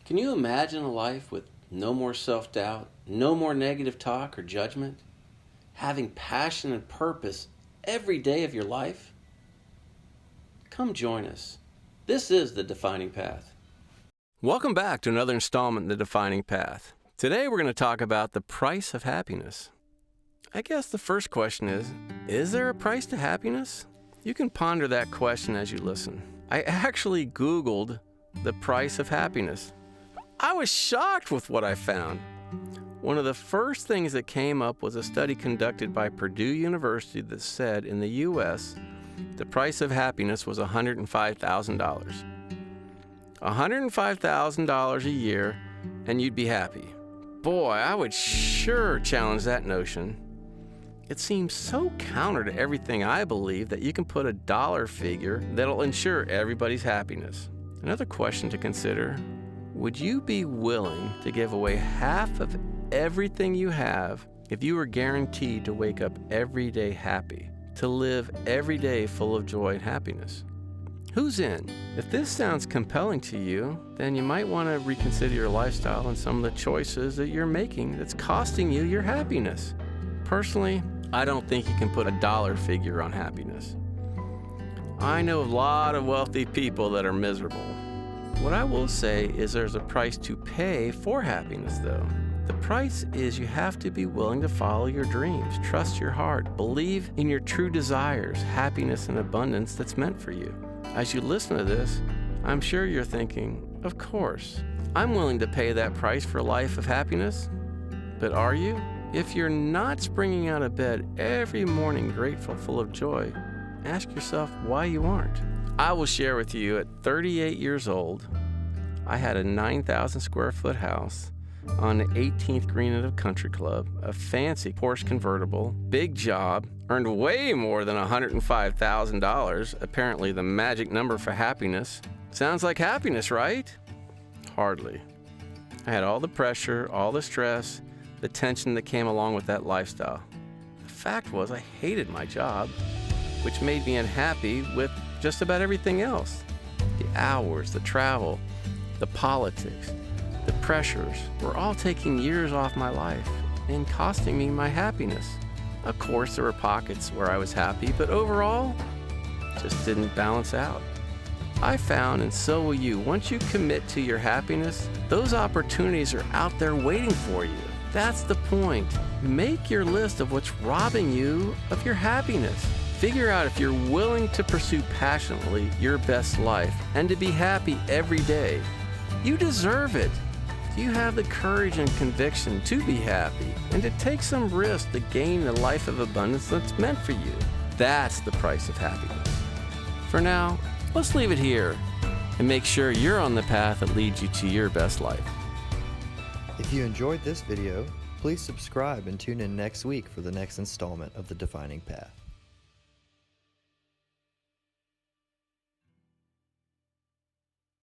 Can you imagine a life with no more self-doubt, no more negative talk or judgment? Having passion and purpose every day of your life? Come join us. This is The Defining Path. Welcome back to another installment in The Defining Path. Today we're going to talk about the price of happiness. I guess the first question is there a price to happiness? You can ponder that question as you listen. I actually Googled the price of happiness. I was shocked with what I found. One of the first things that came up was a study conducted by Purdue University that said in the U.S., the price of happiness was $105,000. $105,000 a year, and you'd be happy. Boy, I would sure challenge that notion. It seems so counter to everything I believe that you can put a dollar figure that'll ensure everybody's happiness. Another question to consider, would you be willing to give away half of everything you have if you were guaranteed to wake up every day happy, to live every day full of joy and happiness? Who's in? If this sounds compelling to you, then you might want to reconsider your lifestyle and some of the choices that you're making that's costing you your happiness. Personally, I don't think you can put a dollar figure on happiness. I know a lot of wealthy people that are miserable. What I will say is there's a price to pay for happiness, though. The price is you have to be willing to follow your dreams, trust your heart, believe in your true desires, happiness and abundance that's meant for you. As you listen to this, I'm sure you're thinking, of course, I'm willing to pay that price for a life of happiness. But are you? If you're not springing out of bed every morning grateful, full of joy, ask yourself why you aren't. I will share with you at 38 years old, I had a 9,000 square foot house on the 18th green at a country club, a fancy Porsche convertible, big job, earned way more than $105,000, apparently the magic number for happiness. Sounds like happiness, right? Hardly. I had all the pressure, all the stress, the tension that came along with that lifestyle. The fact was I hated my job, which made me unhappy with just about everything else. The hours, the travel, the politics, the pressures were all taking years off my life and costing me my happiness. Of course, there were pockets where I was happy, but overall, it just didn't balance out. I found, and so will you, once you commit to your happiness, those opportunities are out there waiting for you. That's the point. Make your list of what's robbing you of your happiness. Figure out if you're willing to pursue passionately your best life and to be happy every day. You deserve it. Do you have the courage and conviction to be happy and to take some risk to gain the life of abundance that's meant for you? That's the price of happiness. For now, let's leave it here and make sure you're on the path that leads you to your best life. If you enjoyed this video, please subscribe and tune in next week for the next installment of The Defining Path.